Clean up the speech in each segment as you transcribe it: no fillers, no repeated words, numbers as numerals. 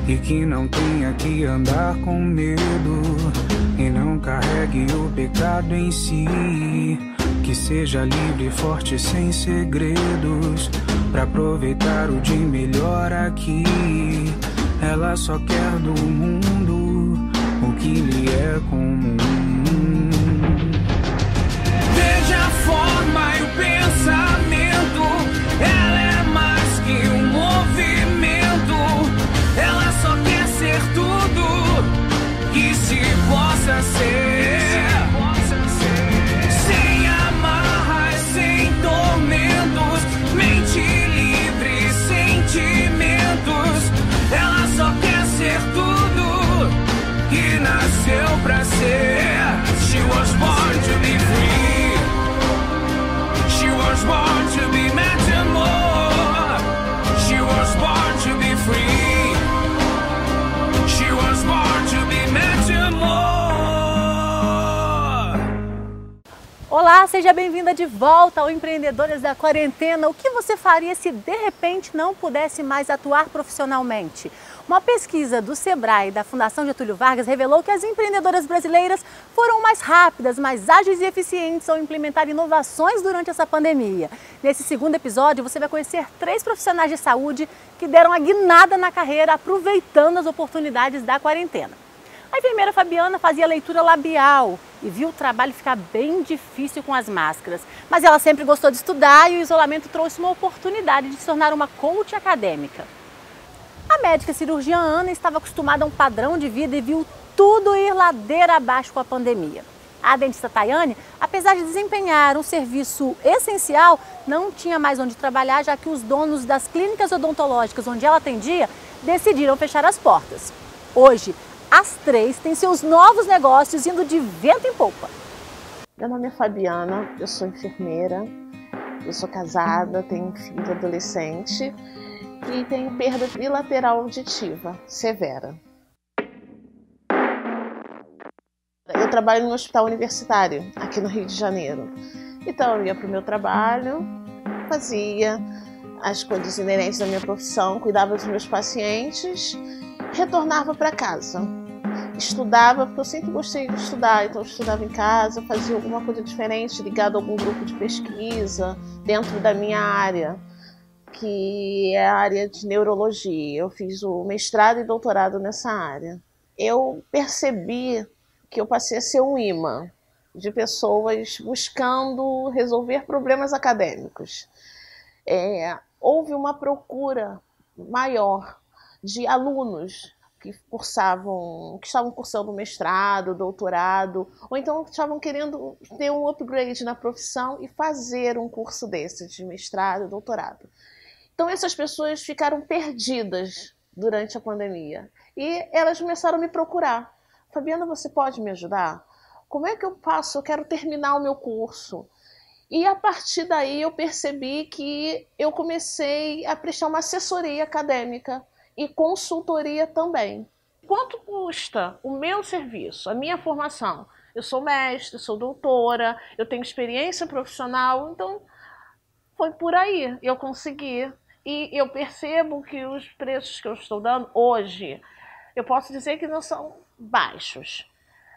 e que não tenha que andar com medo e não carregue o pecado em si. Que seja livre e forte sem segredos pra aproveitar o de melhor aqui. Ela só quer do mundo o que lhe é comum. Veja a forma e o pensamento, ela é mais que um movimento. Ela só quer ser tudo que se possa ser. Sem amarras, sem tormentos, mente livre, sentimentos. Ela só quer ser tudo que nasceu pra ser. She was born to be free. She was born to be meant more. She was born to be free. She was born to be meant more. Olá, seja bem-vinda de volta ao Empreendedoras da Quarentena. O que você faria se de repente não pudesse mais atuar profissionalmente? Uma pesquisa do Sebrae e da Fundação Getúlio Vargas revelou que as empreendedoras brasileiras foram mais rápidas, mais ágeis e eficientes ao implementar inovações durante essa pandemia. Nesse segundo episódio, você vai conhecer 3 profissionais de saúde que deram a guinada na carreira aproveitando as oportunidades da quarentena. A enfermeira Fabiana fazia leitura labial e viu o trabalho ficar bem difícil com as máscaras. Mas ela sempre gostou de estudar e o isolamento trouxe uma oportunidade de se tornar uma coach acadêmica. A médica cirurgiã Ana estava acostumada a um padrão de vida e viu tudo ir ladeira abaixo com a pandemia. A dentista Tayane, apesar de desempenhar um serviço essencial, não tinha mais onde trabalhar, já que os donos das clínicas odontológicas onde ela atendia decidiram fechar as portas. Hoje, as 3 têm seus novos negócios indo de vento em popa. Meu nome é Fabiana, eu sou enfermeira, eu sou casada, tenho um filho adolescente e tenho perda bilateral auditiva severa. Eu trabalho no hospital universitário, aqui no Rio de Janeiro. Então eu ia para o meu trabalho, fazia as coisas inerentes da minha profissão, cuidava dos meus pacientes, retornava para casa. Estudava, porque eu sempre gostei de estudar, então eu estudava em casa, fazia alguma coisa diferente, ligado a algum grupo de pesquisa dentro da minha área, que é a área de neurologia. Eu fiz o mestrado e doutorado nessa área. Eu percebi que eu passei a ser um imã de pessoas buscando resolver problemas acadêmicos. Houve uma procura maior de alunos que estavam cursando mestrado, doutorado, ou então estavam querendo ter um upgrade na profissão e fazer um curso desse de mestrado, doutorado. Então essas pessoas ficaram perdidas durante a pandemia e elas começaram a me procurar. Fabiana, você pode me ajudar? Como é que eu faço? Eu quero terminar o meu curso. E a partir daí eu percebi que eu comecei a prestar uma assessoria acadêmica e consultoria também. Quanto custa o meu serviço, a minha formação? Eu sou mestre, sou doutora, eu tenho experiência profissional, então foi por aí, eu consegui. E eu percebo que os preços que eu estou dando hoje, eu posso dizer que não são baixos,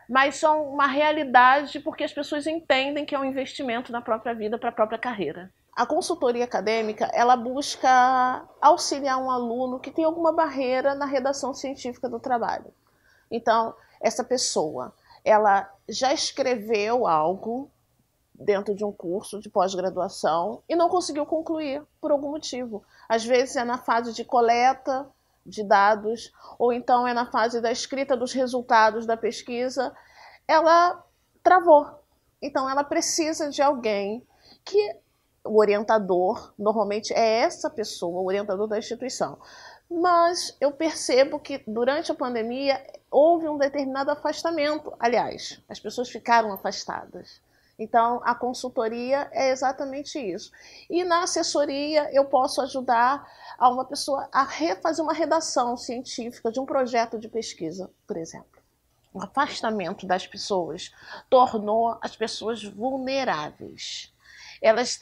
mas são uma realidade porque as pessoas entendem que é um investimento na própria vida, para a própria carreira. A consultoria acadêmica, ela busca auxiliar um aluno que tem alguma barreira na redação científica do trabalho. Então, essa pessoa, ela já escreveu algo dentro de um curso de pós-graduação e não conseguiu concluir por algum motivo. Às vezes é na fase de coleta de dados, ou então é na fase da escrita dos resultados da pesquisa, ela travou. Então, ela precisa de alguém que... O orientador, normalmente é essa pessoa, o orientador da instituição. Mas eu percebo que durante a pandemia houve um determinado afastamento. Aliás, as pessoas ficaram afastadas. Então, a consultoria é exatamente isso. E na assessoria eu posso ajudar a uma pessoa a refazer uma redação científica de um projeto de pesquisa, por exemplo. O afastamento das pessoas tornou as pessoas vulneráveis. Elas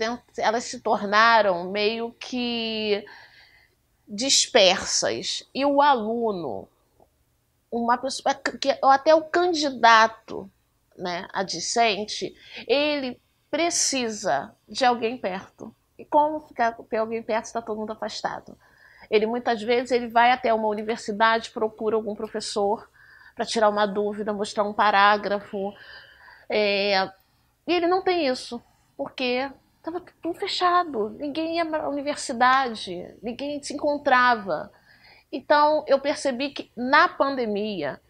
se tornaram meio que dispersas e o aluno, uma pessoa, até o candidato, né, a discente, ele precisa de alguém perto. E como ficar com alguém perto se está todo mundo afastado? Ele muitas vezes ele vai até uma universidade, procura algum professor para tirar uma dúvida, mostrar um parágrafo, e ele não tem isso, porque estava tudo fechado, ninguém ia à universidade, ninguém se encontrava. Então eu percebi que na pandemia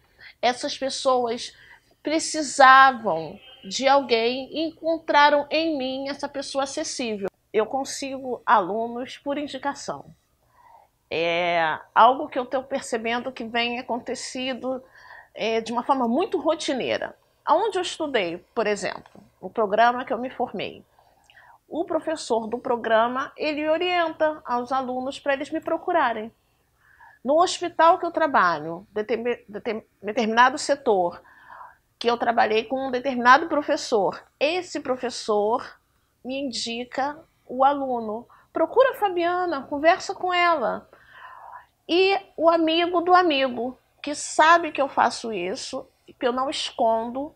essas pessoas precisavam de alguém e encontraram em mim essa pessoa acessível. Eu consigo alunos por indicação. É algo que eu estou percebendo que vem acontecido de uma forma muito rotineira. Onde eu estudei, por exemplo, o programa que eu me formei, o professor do programa, ele orienta aos alunos para eles me procurarem. No hospital que eu trabalho, determinado setor, que eu trabalhei com um determinado professor, esse professor me indica o aluno. Procura a Fabiana, conversa com ela. E o amigo do amigo, que sabe que eu faço isso, que eu não escondo,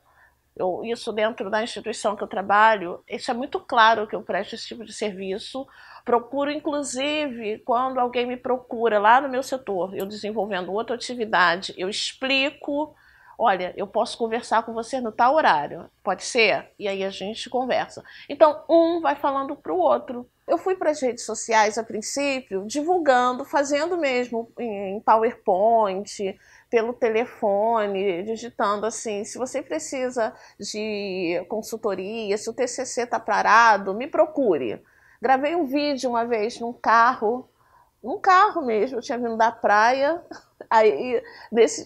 isso dentro da instituição que eu trabalho, isso é muito claro que eu presto esse tipo de serviço. Procuro, inclusive, quando alguém me procura lá no meu setor, eu desenvolvendo outra atividade, eu explico, olha, eu posso conversar com você no tal horário, pode ser? E aí a gente conversa. Então, um vai falando para o outro. Eu fui para as redes sociais, a princípio, divulgando, fazendo mesmo em PowerPoint, pelo telefone, digitando assim, se você precisa de consultoria, se o TCC está parado, me procure. Gravei um vídeo uma vez num carro mesmo, eu tinha vindo da praia, aí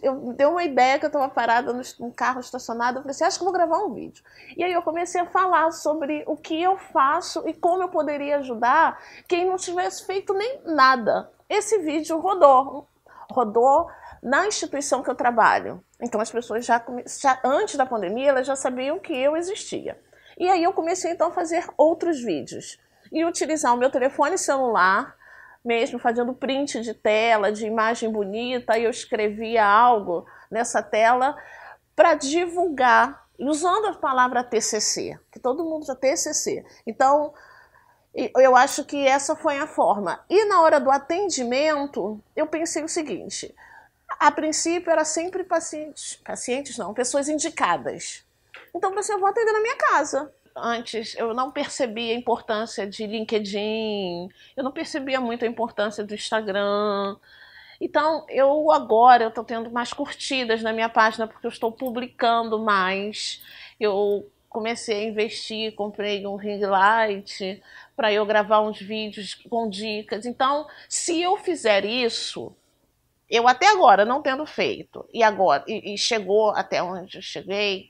eu dei uma ideia que eu estava parada num carro estacionado, eu falei assim, acho que vou gravar um vídeo. E aí eu comecei a falar sobre o que eu faço e como eu poderia ajudar quem não tivesse feito nem nada. Esse vídeo rodou na instituição que eu trabalho. Então as pessoas já antes da pandemia, elas já sabiam que eu existia. E aí eu comecei então a fazer outros vídeos e utilizar o meu telefone celular, mesmo fazendo print de tela, de imagem bonita, e eu escrevia algo nessa tela para divulgar, usando a palavra TCC, que todo mundo já tem TCC. Então, eu acho que essa foi a forma. E na hora do atendimento, eu pensei o seguinte, a princípio era sempre pessoas indicadas. Então, eu pensei, eu vou atender na minha casa. Antes eu não percebia a importância de LinkedIn, eu não percebia muito a importância do Instagram. Então agora eu estou tendo mais curtidas na minha página porque eu estou publicando mais. Eu comecei a investir, comprei um ring light para eu gravar uns vídeos com dicas. Então, se eu fizer isso, eu até agora não tendo feito, e chegou até onde eu cheguei,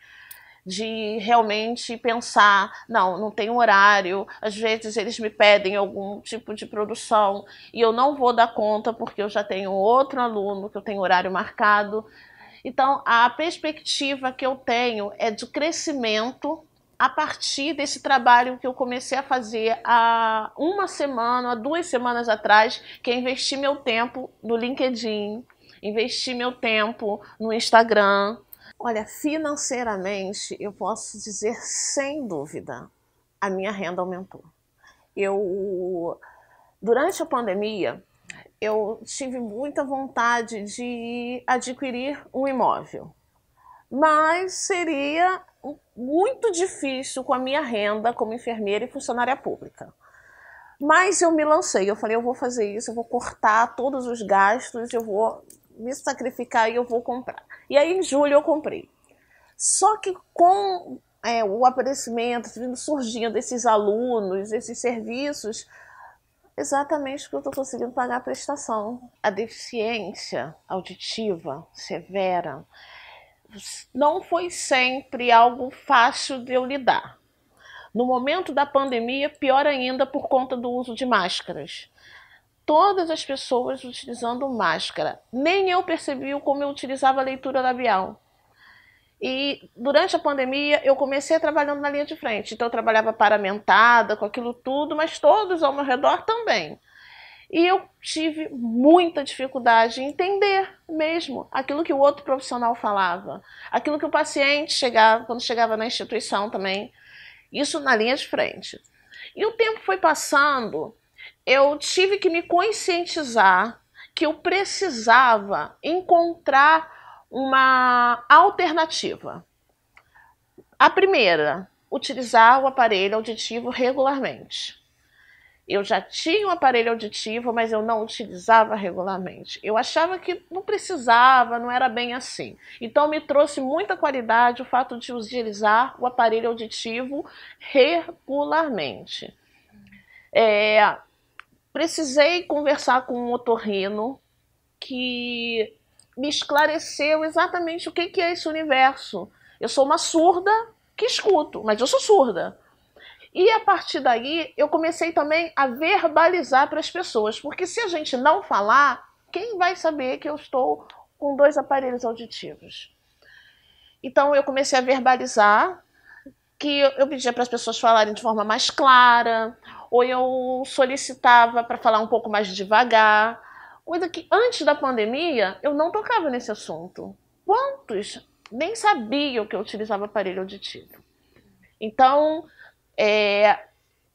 de realmente pensar, não tem horário, às vezes eles me pedem algum tipo de produção e eu não vou dar conta porque eu já tenho outro aluno que eu tenho horário marcado. Então, a perspectiva que eu tenho é de crescimento a partir desse trabalho que eu comecei a fazer há 2 semanas atrás, que é investir meu tempo no LinkedIn, investir meu tempo no Instagram. Olha, financeiramente, eu posso dizer sem dúvida, a minha renda aumentou. Durante a pandemia, eu tive muita vontade de adquirir um imóvel, mas seria muito difícil com a minha renda como enfermeira e funcionária pública. Mas eu me lancei, eu falei, eu vou fazer isso, eu vou cortar todos os gastos, eu vou me sacrificar e eu vou comprar. E aí em julho eu comprei. Só que com o aparecimento, surgindo esses alunos, esses serviços, exatamente o que eu estou conseguindo pagar a prestação. A deficiência auditiva severa não foi sempre algo fácil de eu lidar. No momento da pandemia, pior ainda por conta do uso de máscaras. Todas as pessoas utilizando máscara. Nem eu percebi como eu utilizava a leitura labial. E durante a pandemia eu comecei trabalhando na linha de frente. Então eu trabalhava paramentada com aquilo tudo, mas todos ao meu redor também. E eu tive muita dificuldade em entender mesmo aquilo que o outro profissional falava, aquilo que o paciente chegava, quando chegava na instituição também, isso na linha de frente. E o tempo foi passando, eu tive que me conscientizar que eu precisava encontrar uma alternativa. A primeira, utilizar o aparelho auditivo regularmente. Eu já tinha um aparelho auditivo, mas eu não utilizava regularmente. Eu achava que não precisava, não era bem assim. Então me trouxe muita qualidade o fato de utilizar o aparelho auditivo regularmente. Precisei conversar com um otorrino que me esclareceu exatamente o que é esse universo. Eu sou uma surda que escuto, mas eu sou surda. E a partir daí eu comecei também a verbalizar para as pessoas, porque se a gente não falar, quem vai saber que eu estou com 2 aparelhos auditivos? Então eu comecei a verbalizar, que eu pedia para as pessoas falarem de forma mais clara, ou eu solicitava para falar um pouco mais devagar, coisa que antes da pandemia eu não tocava nesse assunto. Quantos nem sabiam que eu utilizava aparelho auditivo? Então,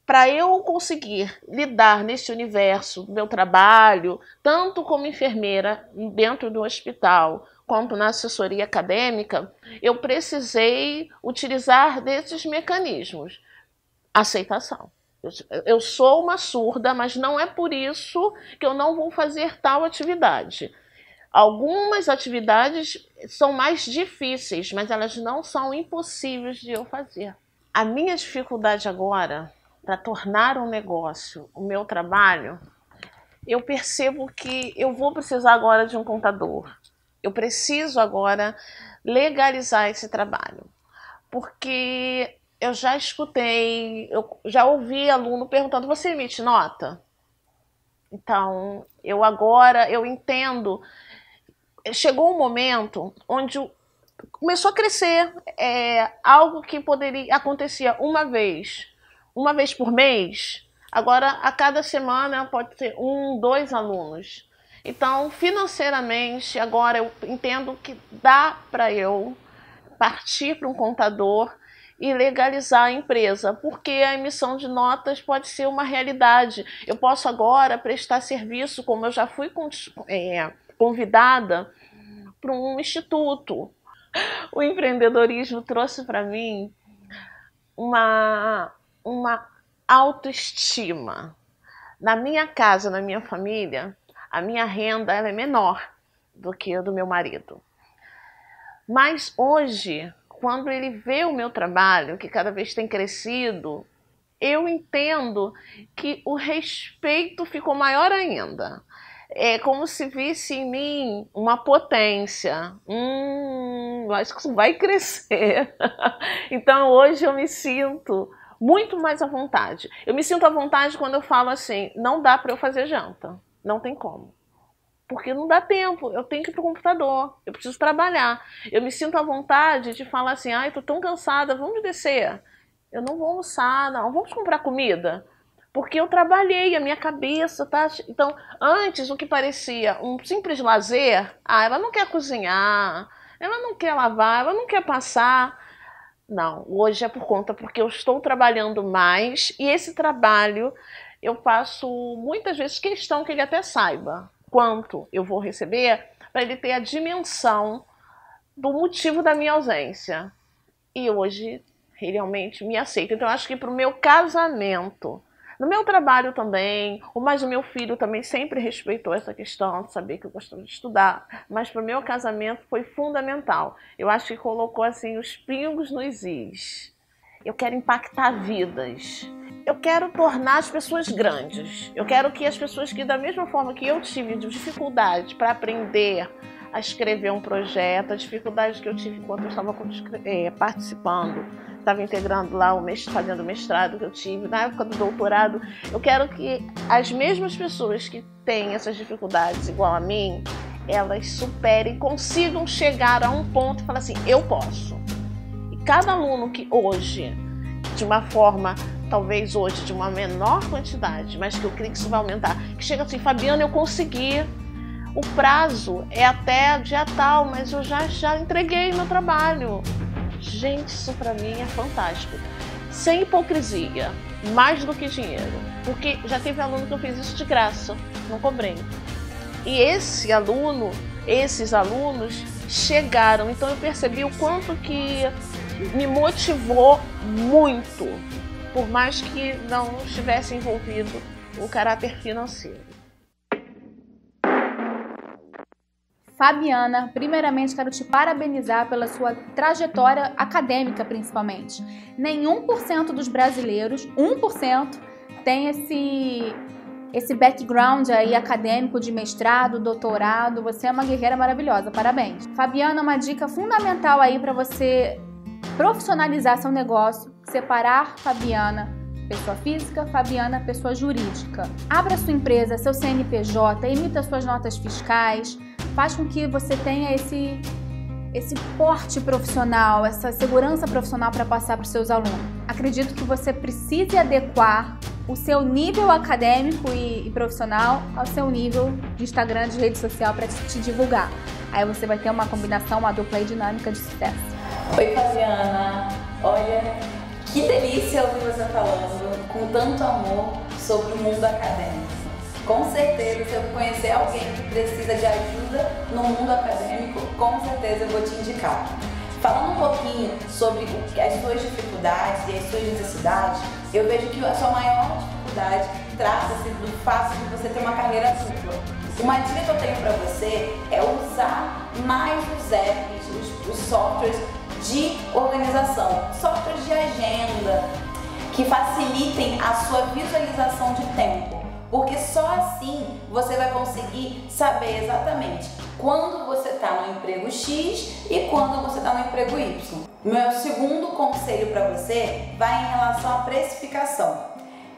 para eu conseguir lidar nesse universo do meu trabalho, tanto como enfermeira dentro do hospital, quanto na assessoria acadêmica, eu precisei utilizar desses mecanismos. Aceitação. Eu sou uma surda, mas não é por isso que eu não vou fazer tal atividade. Algumas atividades são mais difíceis, mas elas não são impossíveis de eu fazer. A minha dificuldade agora, para tornar um negócio o meu trabalho, eu percebo que eu vou precisar agora de um contador. Eu preciso agora legalizar esse trabalho. Porque eu já escutei, eu já ouvi aluno perguntando, você emite nota? Então, eu entendo. Chegou um momento onde começou a crescer, algo que poderia acontecer uma vez por mês, agora a cada semana pode ter 1, 2 alunos. Então, financeiramente, agora eu entendo que dá para eu partir para um contador e legalizar a empresa, porque a emissão de notas pode ser uma realidade. Eu posso agora prestar serviço, como eu já fui convidada para um instituto. O empreendedorismo trouxe para mim uma autoestima. Na minha casa, na minha família, a minha renda ela é menor do que a do meu marido. Mas hoje, quando ele vê o meu trabalho, que cada vez tem crescido, eu entendo que o respeito ficou maior ainda. É como se visse em mim uma potência. Acho que isso vai crescer. Então hoje eu me sinto muito mais à vontade. Eu me sinto à vontade quando eu falo assim, não dá para eu fazer janta. Não tem como. Porque não dá tempo, eu tenho que ir para o computador, eu preciso trabalhar. Eu me sinto à vontade de falar assim, ai, tô tão cansada, vamos descer. Eu não vou almoçar, não, vamos comprar comida. Porque eu trabalhei, a minha cabeça, tá? Então, antes, o que parecia um simples lazer, ela não quer cozinhar, ela não quer lavar, ela não quer passar. Não, hoje é por conta, porque eu estou trabalhando mais e esse trabalho eu faço muitas vezes questão que ele até saiba quanto eu vou receber, para ele ter a dimensão do motivo da minha ausência. E hoje, ele realmente me aceita. Então, eu acho que para o meu casamento, no meu trabalho também, mas o meu filho também sempre respeitou essa questão de saber que eu gostava de estudar, mas para o meu casamento foi fundamental. Eu acho que colocou assim os pingos nos is. Eu quero impactar vidas. Eu quero tornar as pessoas grandes. Eu quero que as pessoas que, da mesma forma que eu tive dificuldade para aprender a escrever um projeto, a dificuldade que eu tive enquanto eu estava participando, estava integrando lá, fazendo o mestrado que eu tive, na época do doutorado, eu quero que as mesmas pessoas que têm essas dificuldades igual a mim, elas superem, consigam chegar a um ponto e falar assim, eu posso. E cada aluno que hoje, de uma forma talvez hoje de uma menor quantidade, mas que eu creio que isso vai aumentar, que chega assim, Fabiana, eu consegui, o prazo é até dia tal, mas eu já entreguei meu trabalho. Gente, isso para mim é fantástico. Sem hipocrisia, mais do que dinheiro, porque já teve aluno que eu fiz isso de graça, não cobrei. E esses alunos chegaram, então eu percebi o quanto que me motivou muito, por mais que não estivesse envolvido o caráter financeiro. Fabiana, primeiramente quero te parabenizar pela sua trajetória acadêmica, principalmente. Nem 1% dos brasileiros, 1%, tem esse background aí acadêmico de mestrado, doutorado. Você é uma guerreira maravilhosa, parabéns. Fabiana, uma dica fundamental aí para você profissionalizar seu negócio, separar Fabiana, pessoa física, Fabiana, pessoa jurídica. Abra sua empresa, seu CNPJ, emita suas notas fiscais, faz com que você tenha esse porte profissional, essa segurança profissional para passar para os seus alunos. Acredito que você precise adequar o seu nível acadêmico e profissional ao seu nível de Instagram, de rede social para te divulgar. Aí você vai ter uma combinação, uma dupla e dinâmica de sucesso. Oi, Fabiana. Olha, que delícia ouvir você falando com tanto amor sobre o mundo acadêmico. Com certeza, se eu conhecer alguém que precisa de ajuda no mundo acadêmico, com certeza eu vou te indicar. Falando um pouquinho sobre as suas dificuldades e as suas necessidades, eu vejo que a sua maior dificuldade trata-se do fato de você ter uma carreira dupla. Uma dica que eu tenho para você é usar mais os apps, os softwares de organização, softwares de agenda, que facilitem a sua visualização de tempo. Porque só assim você vai conseguir saber exatamente quando você está no emprego X e quando você está no emprego Y. Meu segundo conselho para você vai em relação à precificação.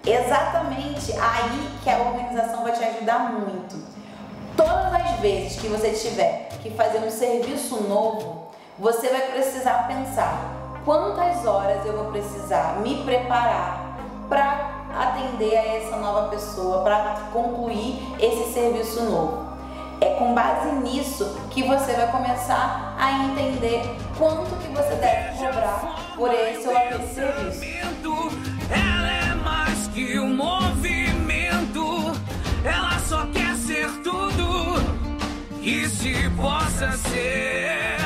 Exatamente aí que a organização vai te ajudar muito. Todas as vezes que você tiver que fazer um serviço novo, você vai precisar pensar quantas horas eu vou precisar me preparar para atender a essa nova pessoa, para concluir esse serviço novo. É com base nisso que você vai começar a entender quanto que você deve cobrar por esse ou aquele serviço. Ela é mais que um movimento, ela só quer ser tudo que se possa ser.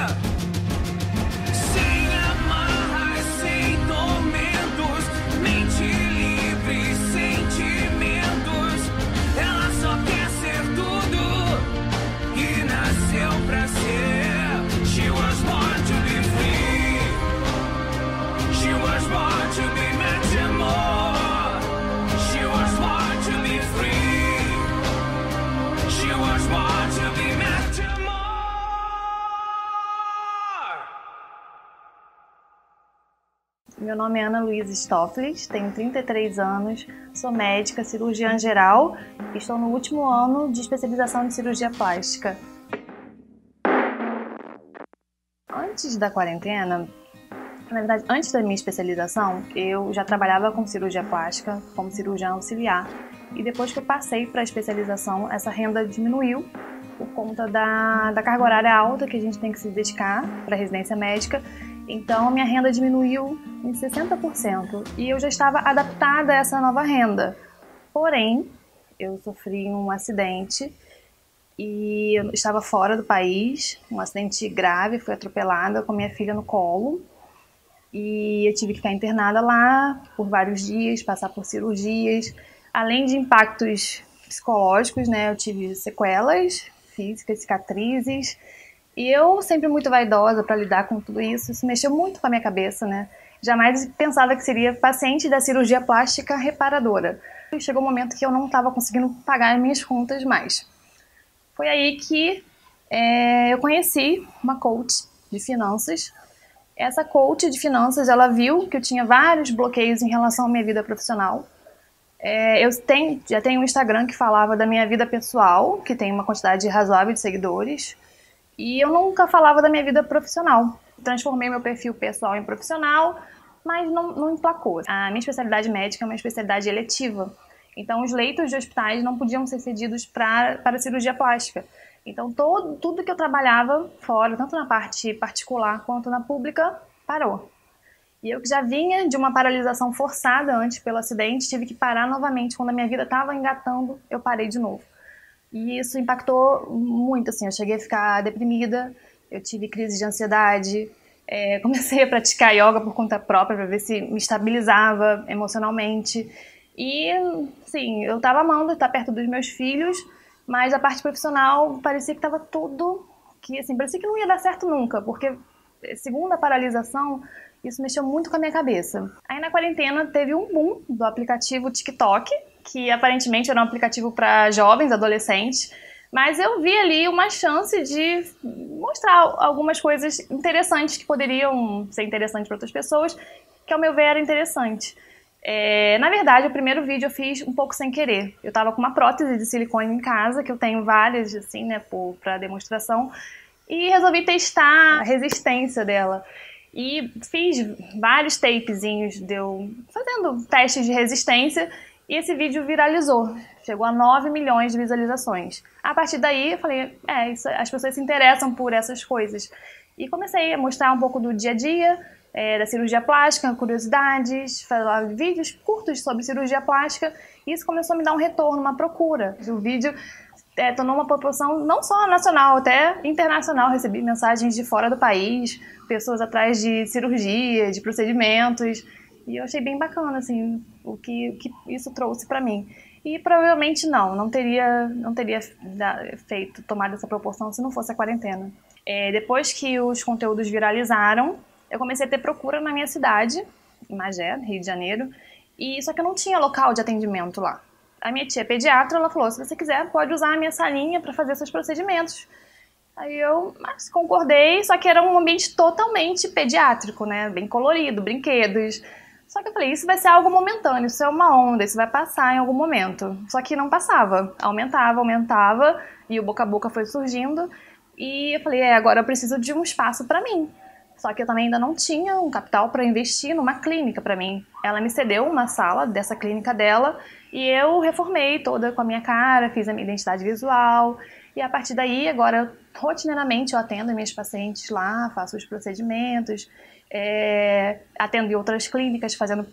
Sem amarras, sem tormentos, mente livre, sentimentos. Ela só quer ser tudo que nasceu pra ser. She was born to be free. She was born to be much more. She was born to be free. She was born to be much more. Meu nome é Ana Luísa Stoffles, tenho 33 anos, sou médica, cirurgiã geral e estou no último ano de especialização em cirurgia plástica. Antes da quarentena, na verdade, antes da minha especialização, eu já trabalhava com cirurgia plástica, como cirurgiã auxiliar. E depois que eu passei para a especialização, essa renda diminuiu por conta da carga horária alta que a gente tem que se dedicar para a residência médica. Então, minha renda diminuiu em 60% e eu já estava adaptada a essa nova renda. Porém, eu sofri um acidente e eu estava fora do país, um acidente grave, fui atropelada com minha filha no colo. E eu tive que ficar internada lá por vários dias, passar por cirurgias. Além de impactos psicológicos, né, eu tive sequelas físicas, cicatrizes. E eu, sempre muito vaidosa para lidar com tudo isso, isso mexeu muito com a minha cabeça, né? Jamais pensava que seria paciente da cirurgia plástica reparadora. E chegou um momento que eu não estava conseguindo pagar as minhas contas mais. Foi aí que eu conheci uma coach de finanças. Essa coach de finanças, ela viu que eu tinha vários bloqueios em relação à minha vida profissional. Eu já tenho um Instagram que falava da minha vida pessoal, que tem uma quantidade razoável de seguidores. E eu nunca falava da minha vida profissional. Transformei meu perfil pessoal em profissional mas não emplacou. A minha especialidade médica é uma especialidade eletiva. Então, os leitos de hospitais não podiam ser cedidos para cirurgia plástica. Então, tudo que eu trabalhava fora, tanto na parte particular quanto na pública, parou. E eu que já vinha de uma paralisação forçada antes pelo acidente, tive que parar novamente. Quando a minha vida estava engatando, eu parei de novo. E isso impactou muito, assim, eu cheguei a ficar deprimida, eu tive crise de ansiedade, comecei a praticar yoga por conta própria para ver se me estabilizava emocionalmente. E, sim, eu estava amando estar perto dos meus filhos, mas a parte profissional parecia que estava tudo, parecia que não ia dar certo nunca, porque segundo a paralisação, isso mexeu muito com a minha cabeça. Aí na quarentena teve um boom do aplicativo TikTok, que aparentemente era um aplicativo para jovens, adolescentes, mas eu vi ali uma chance de mostrar algumas coisas interessantes que poderiam ser interessantes para outras pessoas, que ao meu ver era interessante. Na verdade, o primeiro vídeo eu fiz um pouco sem querer. Eu estava com uma prótese de silicone em casa, que eu tenho várias, assim, né, para demonstração, e resolvi testar a resistência dela. E fiz vários tapezinhos, fazendo testes de resistência, e esse vídeo viralizou. Chegou a 9 milhões de visualizações. A partir daí, eu falei, as pessoas se interessam por essas coisas. E comecei a mostrar um pouco do dia a dia, da cirurgia plástica, curiosidades, falar vídeos curtos sobre cirurgia plástica. E isso começou a me dar um retorno, uma procura. O vídeo tornou uma proporção não só nacional, até internacional. Recebi mensagens de fora do país, pessoas atrás de cirurgia, de procedimentos, e eu achei bem bacana, assim, o que isso trouxe para mim. E provavelmente não teria tomado essa proporção se não fosse a quarentena. Depois que os conteúdos viralizaram, eu comecei a ter procura na minha cidade, em Magé, Rio de Janeiro, só que eu não tinha local de atendimento lá. A minha tia pediatra, ela falou, se você quiser, pode usar a minha salinha para fazer seus procedimentos. Aí eu concordei, só que era um ambiente totalmente pediátrico, né? Bem colorido, brinquedos. Só que eu falei, isso vai ser algo momentâneo, isso é uma onda, isso vai passar em algum momento. Só que não passava, aumentava, e o boca a boca foi surgindo. E eu falei, agora eu preciso de um espaço para mim. Só que eu também ainda não tinha um capital para investir numa clínica para mim. Ela me cedeu uma sala dessa clínica dela e eu reformei toda com a minha cara, fiz a minha identidade visual. E a partir daí, agora, rotineiramente, eu atendo minhas pacientes lá, faço os procedimentos, atendo em outras clínicas fazendo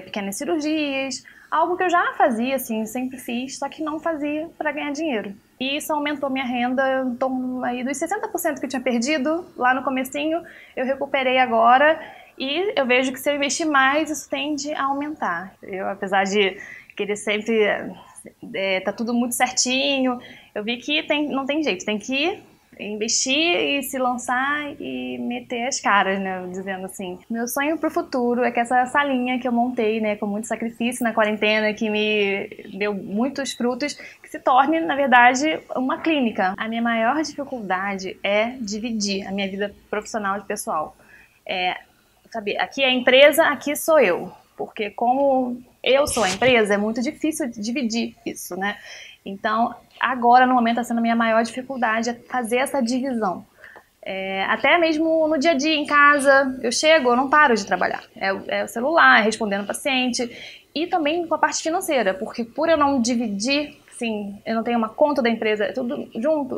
pequenas cirurgias, algo que eu já fazia, assim, sempre fiz, só que não fazia para ganhar dinheiro. E isso aumentou minha renda em torno aí dos 60% que eu tinha perdido lá no comecinho, eu recuperei agora e eu vejo que se eu investir mais, isso tende a aumentar. Eu, apesar de querer sempre tá tudo muito certinho, eu vi que não tem jeito, tem que investir e se lançar e meter as caras, né, dizendo assim. Meu sonho pro futuro é que essa salinha que eu montei, né, com muito sacrifício na quarentena, que me deu muitos frutos, que se torne, na verdade, uma clínica. A minha maior dificuldade é dividir a minha vida profissional e pessoal. Sabe, aqui é a empresa, aqui sou eu. Porque como eu sou a empresa, é muito difícil dividir isso, né? Então, agora, no momento, está sendo a minha maior dificuldade fazer essa divisão. Até mesmo no dia a dia, em casa, eu não paro de trabalhar. É o celular, é respondendo o paciente. E também com a parte financeira, porque por eu não dividir, sim, eu não tenho uma conta da empresa, é tudo junto,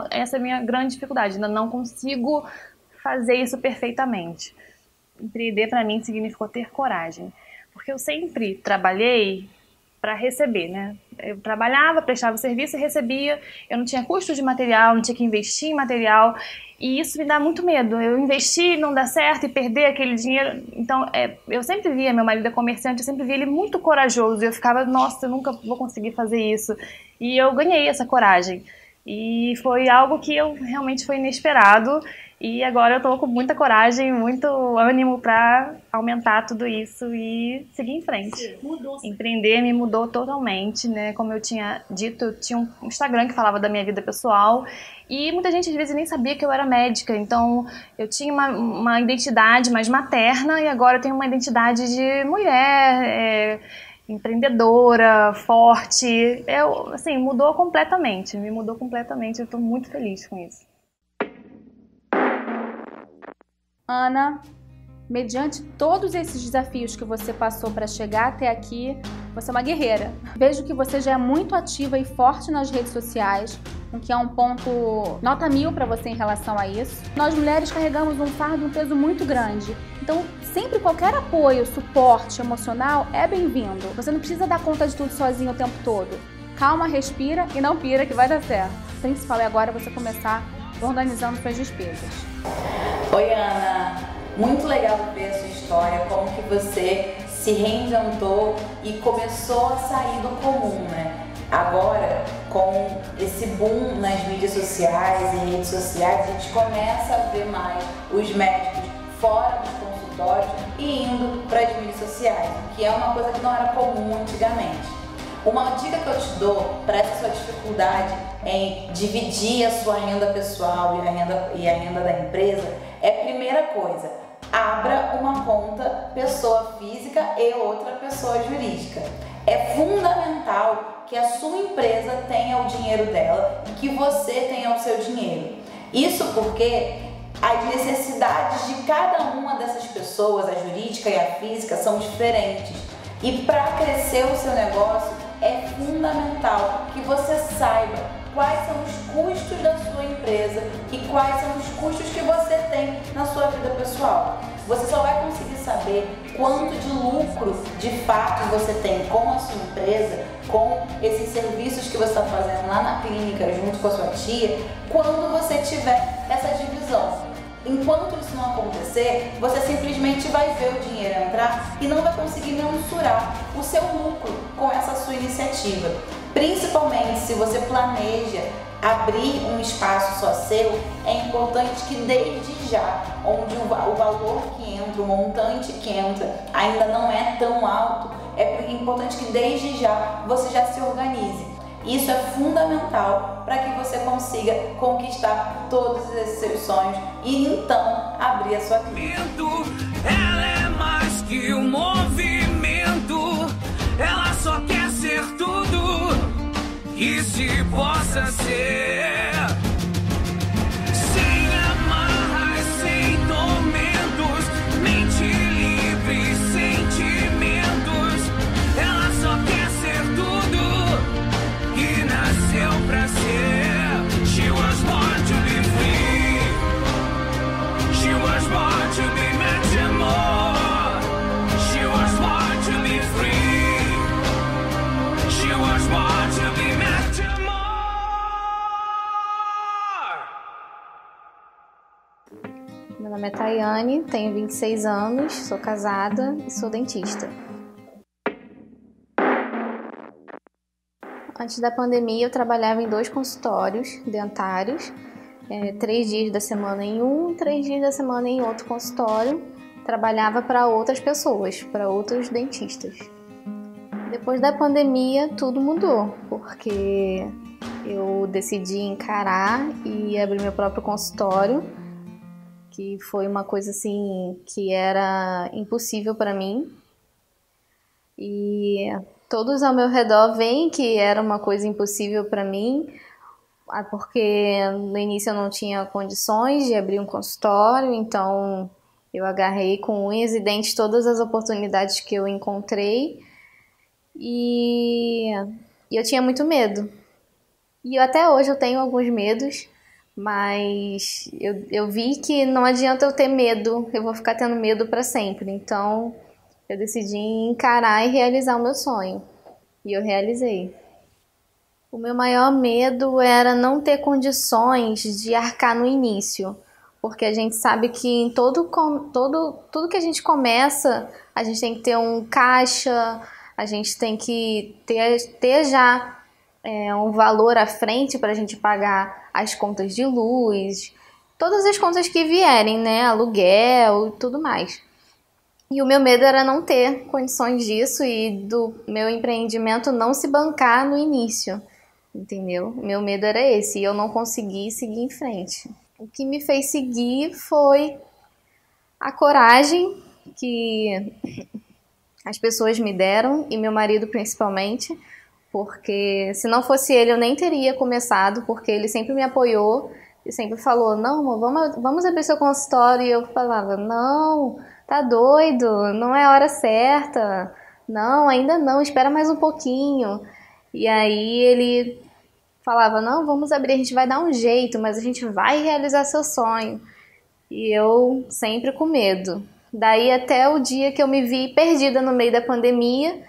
essa é a minha grande dificuldade, ainda não consigo fazer isso perfeitamente. Empreender para mim significou ter coragem, porque eu sempre trabalhei para receber, né? Eu trabalhava, prestava serviço e recebia, eu não tinha custo de material, não tinha que investir em material, e isso me dá muito medo. Eu investir, não dar certo e perder aquele dinheiro. Então, eu sempre via, meu marido é comerciante, eu sempre via ele muito corajoso, e eu ficava, nossa, eu nunca vou conseguir fazer isso. E eu ganhei essa coragem. E foi algo que realmente foi inesperado. E agora eu tô com muita coragem, muito ânimo para aumentar tudo isso e seguir em frente. Empreender me mudou totalmente, né? Como eu tinha dito, eu tinha um Instagram que falava da minha vida pessoal e muita gente às vezes nem sabia que eu era médica. Então eu tinha uma identidade mais materna e agora eu tenho uma identidade de mulher, empreendedora, forte. Assim, mudou completamente, me mudou completamente. Eu tô muito feliz com isso. Ana, mediante todos esses desafios que você passou para chegar até aqui, você é uma guerreira. Vejo que você já é muito ativa e forte nas redes sociais, o que é um ponto nota 1000 para você em relação a isso. Nós mulheres carregamos um fardo, um peso muito grande. Então, sempre qualquer apoio, suporte emocional é bem-vindo. Você não precisa dar conta de tudo sozinho o tempo todo. Calma, respira e não pira que vai dar certo. O principal é agora você começar organizando suas despesas. Oi, Ana. Muito legal ver a sua história, como que você se reinventou e começou a sair do comum, né? Agora, com esse boom nas mídias sociais e redes sociais, a gente começa a ver mais os médicos fora dos consultórios e indo para as mídias sociais, que é uma coisa que não era comum antigamente. Uma dica que eu te dou para essa sua dificuldade em dividir a sua renda pessoal e a renda da empresa é, primeira coisa, abra uma conta pessoa física e outra pessoa jurídica. É fundamental que a sua empresa tenha o dinheiro dela e que você tenha o seu dinheiro. Isso porque as necessidades de cada uma dessas pessoas, a jurídica e a física, são diferentes. E para crescer o seu negócio, é fundamental que você saiba quais são os custos da sua empresa e quais são os custos que você tem na sua vida pessoal. Você só vai conseguir saber quanto de lucro de fato você tem com a sua empresa, com esses serviços que você está fazendo lá na clínica junto com a sua tia, quando você tiver essa divisão. Enquanto isso não acontecer, você simplesmente vai ver o dinheiro entrar e não vai conseguir mensurar o seu lucro com essa sua iniciativa. Principalmente se você planeja abrir um espaço só seu, é importante que desde já, onde o valor que entra, o montante que entra ainda não é tão alto, é importante que desde já você já se organize. Isso é fundamental para que você consiga conquistar todos esses seus sonhos e então abrir a sua clínica. Ela é mais que um movimento, ela só quer ser tudo que se possa ser. Sem amarras, sem tormentos, mente livre, sentimentos. Ela só quer ser tudo que nasceu pra ser. She was born to be free. She was born to be meant more. She was born to be free. She was born to be meant more. Meu nome é Tayane, tenho 26 anos, sou casada e sou dentista. Antes da pandemia, eu trabalhava em 2 consultórios dentários, 3 dias da semana em um, 3 dias da semana em outro consultório. Trabalhava para outras pessoas, para outros dentistas. Depois da pandemia, tudo mudou, porque eu decidi encarar e abrir meu próprio consultório, que foi uma coisa assim que era impossível para mim. E todos ao meu redor veem que era uma coisa impossível para mim, porque no início eu não tinha condições de abrir um consultório, então eu agarrei com unhas e dentes todas as oportunidades que eu encontrei e eu tinha muito medo. E até hoje eu tenho alguns medos, mas eu vi que não adianta eu ter medo, eu vou ficar tendo medo para sempre, então eu decidi encarar e realizar o meu sonho. E eu realizei. O meu maior medo era não ter condições de arcar no início. Porque a gente sabe que em tudo que a gente começa, a gente tem que ter um caixa, a gente tem que ter já um valor à frente para a gente pagar as contas de luz, todas as contas que vierem, né? Aluguel e tudo mais. E o meu medo era não ter condições disso e do meu empreendimento não se bancar no início, entendeu? Meu medo era esse e eu não consegui seguir em frente. O que me fez seguir foi a coragem que as pessoas me deram e meu marido principalmente, porque se não fosse ele eu nem teria começado, porque ele sempre me apoiou e sempre falou, não, amor, vamos abrir seu consultório, e eu falava, não, tá doido, não é a hora certa, não, ainda não, espera mais um pouquinho. E aí ele falava, não, vamos abrir, a gente vai dar um jeito, mas a gente vai realizar seu sonho. E eu sempre com medo. Daí até o dia que eu me vi perdida no meio da pandemia,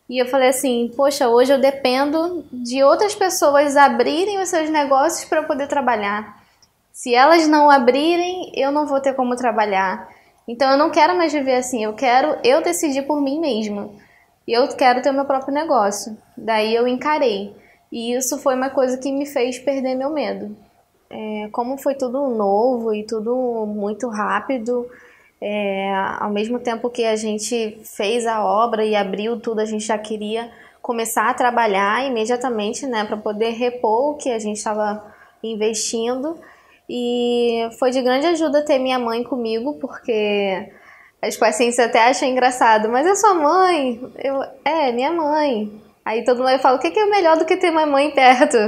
e eu falei assim, poxa, hoje eu dependo de outras pessoas abrirem os seus negócios para eu poder trabalhar. Se elas não abrirem, eu não vou ter como trabalhar. Então eu não quero mais viver assim, eu decidir por mim mesma. Eu quero ter o meu próprio negócio. Daí eu encarei. E isso foi uma coisa que me fez perder meu medo. Como foi tudo novo e tudo muito rápido, ao mesmo tempo que a gente fez a obra e abriu tudo, a gente já queria começar a trabalhar imediatamente, né, para poder repor o que a gente estava investindo. E foi de grande ajuda ter minha mãe comigo, porque os pacientes até acham engraçado, mas é sua mãe? Minha mãe. Aí todo mundo fala, o que é melhor do que ter uma mãe perto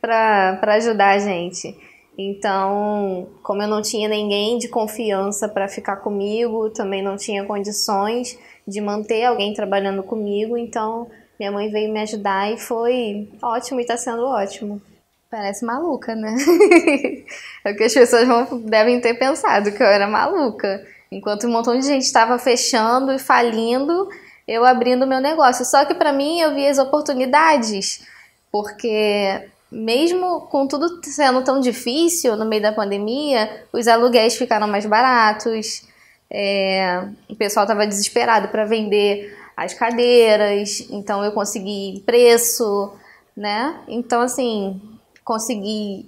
para ajudar a gente? Então, como eu não tinha ninguém de confiança para ficar comigo, também não tinha condições de manter alguém trabalhando comigo, então minha mãe veio me ajudar e foi ótimo e está sendo ótimo. Parece maluca, né? É o que as pessoas devem ter pensado, que eu era maluca. Enquanto um montão de gente estava fechando e falindo, eu abrindo meu negócio. Só que para mim eu vi as oportunidades, porque mesmo com tudo sendo tão difícil no meio da pandemia, os aluguéis ficaram mais baratos, o pessoal estava desesperado para vender as cadeiras, então eu consegui preço, né? Então, assim, consegui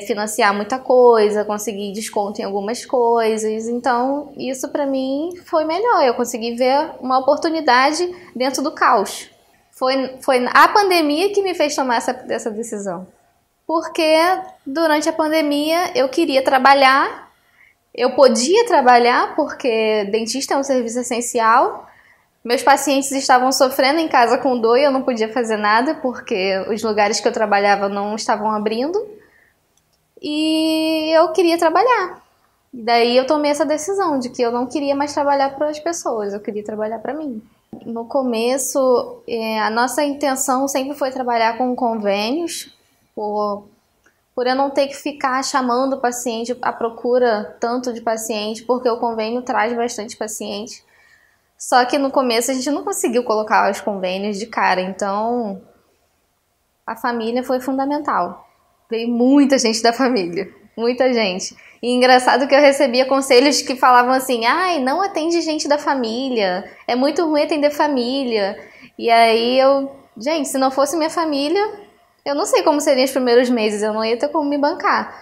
financiar muita coisa, consegui desconto em algumas coisas, então isso para mim foi melhor, eu consegui ver uma oportunidade dentro do caos. Foi a pandemia que me fez tomar essa decisão. Porque durante a pandemia eu queria trabalhar, eu podia trabalhar porque dentista é um serviço essencial. Meus pacientes estavam sofrendo em casa com dor e eu não podia fazer nada porque os lugares que eu trabalhava não estavam abrindo. E eu queria trabalhar. Daí eu tomei essa decisão de que eu não queria mais trabalhar para as pessoas, eu queria trabalhar para mim. No começo, a nossa intenção sempre foi trabalhar com convênios, por eu não ter que ficar chamando o paciente à procura tanto de paciente, porque o convênio traz bastante paciente. Só que no começo a gente não conseguiu colocar os convênios de cara, então a família foi fundamental. Veio muita gente da família, muita gente. E engraçado que eu recebia conselhos que falavam assim, ai, não atende gente da família, é muito ruim atender família. E aí gente, se não fosse minha família, eu não sei como seriam os primeiros meses, eu não ia ter como me bancar.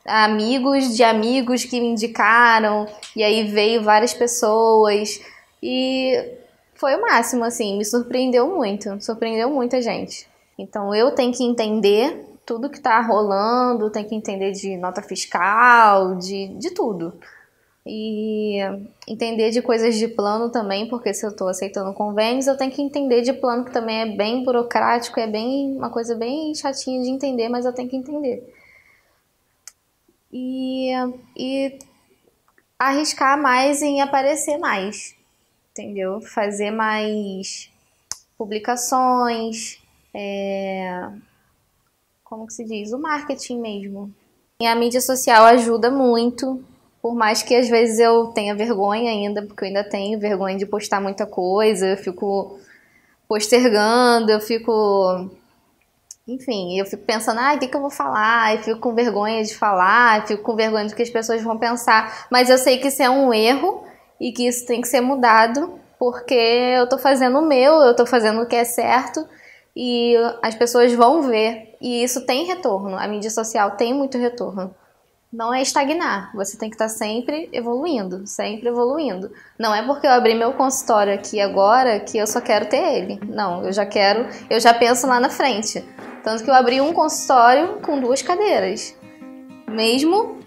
Amigos de amigos que me indicaram, e aí veio várias pessoas, e foi o máximo, assim, me surpreendeu muita gente. Então eu tenho que entender tudo que tá rolando, tem que entender de nota fiscal, de tudo. E entender de coisas de plano também, porque se eu tô aceitando convênios, eu tenho que entender de plano, que também é bem burocrático, é bem uma coisa bem chatinha de entender, mas eu tenho que entender. E arriscar mais em aparecer mais, entendeu? Fazer mais publicações, como que se diz? O marketing mesmo. E a mídia social ajuda muito, por mais que às vezes eu tenha vergonha ainda, porque eu ainda tenho vergonha de postar muita coisa, eu fico postergando, eu fico pensando, o que eu vou falar, eu fico com vergonha de falar, eu fico com vergonha do que as pessoas vão pensar, mas eu sei que isso é um erro e que isso tem que ser mudado, porque eu tô fazendo o meu, eu tô fazendo o que é certo, e as pessoas vão ver, e isso tem retorno, a mídia social tem muito retorno. Não é estagnar, você tem que estar sempre evoluindo, sempre evoluindo. Não é porque eu abri meu consultório aqui agora que eu só quero ter ele. Não, eu já penso lá na frente. Tanto que eu abri um consultório com 2 cadeiras. Mesmo,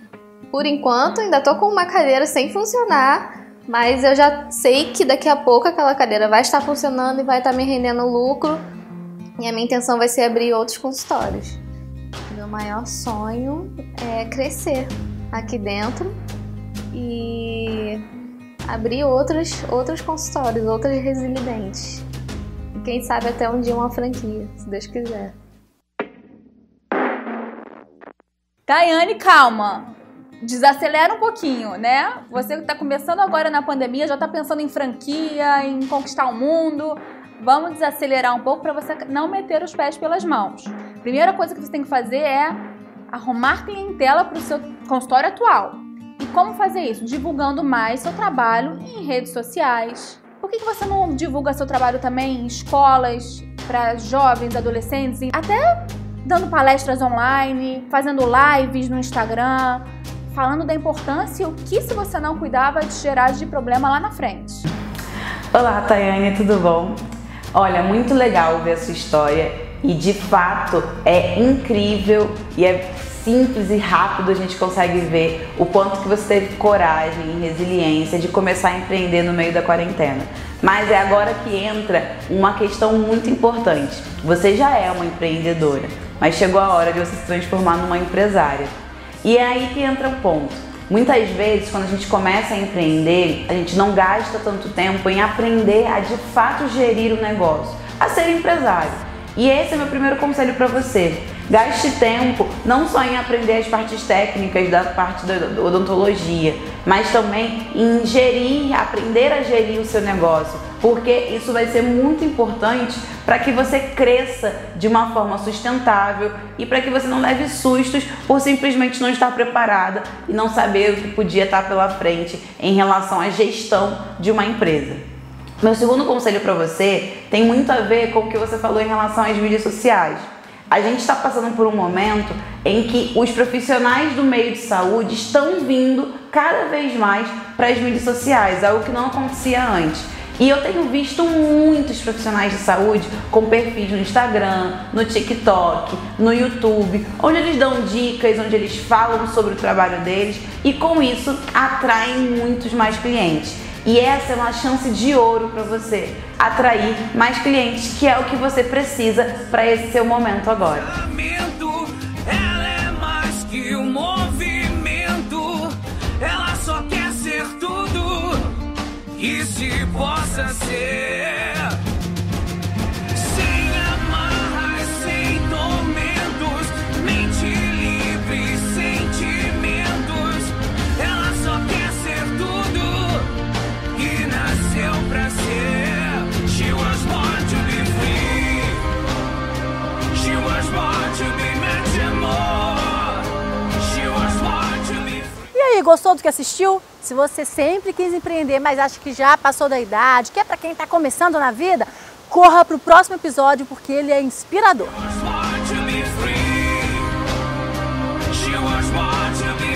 por enquanto, ainda tô com uma cadeira sem funcionar, mas eu já sei que daqui a pouco aquela cadeira vai estar funcionando e vai estar me rendendo lucro. E a minha intenção vai ser abrir outros consultórios. Meu maior sonho é crescer aqui dentro e abrir outros consultórios, outras residentes. E quem sabe até um dia uma franquia, se Deus quiser. Tayane, calma. Desacelera um pouquinho, né? Você que está começando agora na pandemia, já está pensando em franquia, em conquistar o mundo. Vamos desacelerar um pouco para você não meter os pés pelas mãos. Primeira coisa que você tem que fazer é arrumar clientela para o seu consultório atual. E como fazer isso? Divulgando mais seu trabalho em redes sociais. Por que você não divulga seu trabalho também em escolas, para jovens, adolescentes, até dando palestras online, fazendo lives no Instagram, falando da importância e o que, se você não cuidar, vai te gerar de problema lá na frente. Olá, Tayane, tudo bom? Olha, muito legal ver a sua história e, de fato, é incrível e é simples e rápido. A gente consegue ver o quanto que você teve coragem e resiliência de começar a empreender no meio da quarentena. Mas é agora que entra uma questão muito importante. Você já é uma empreendedora, mas chegou a hora de você se transformar numa empresária. E é aí que entra o ponto. Muitas vezes, quando a gente começa a empreender, a gente não gasta tanto tempo em aprender a de fato gerir o negócio, a ser empresário. E esse é meu primeiro conselho para você. Gaste tempo não só em aprender as partes técnicas da parte da odontologia, mas também em aprender a gerir o seu negócio, porque isso vai ser muito importante para que você cresça de uma forma sustentável e para que você não leve sustos por simplesmente não estar preparada e não saber o que podia estar pela frente em relação à gestão de uma empresa. Meu segundo conselho para você tem muito a ver com o que você falou em relação às mídias sociais. A gente está passando por um momento em que os profissionais do meio de saúde estão vindo cada vez mais para as mídias sociais, algo que não acontecia antes. E eu tenho visto muitos profissionais de saúde com perfis no Instagram, no TikTok, no YouTube, onde eles dão dicas, onde eles falam sobre o trabalho deles e com isso atraem muitos mais clientes. E essa é uma chance de ouro para você atrair mais clientes, que é o que você precisa para esse seu momento agora. Ela é mais que um movimento, ela só quer ser tudo que se possa ser. Sem amarras, sem tormentos, mente livre, sentimentos, ela só quer ser tudo que nasceu pra ser. She was born to be free. She was born to be much more. She was born to be free. E aí, gostou do que assistiu? Se você sempre quis empreender, mas acha que já passou da idade, que é para quem está começando na vida, corra para o próximo episódio porque ele é inspirador. She was born to be free. She was born to be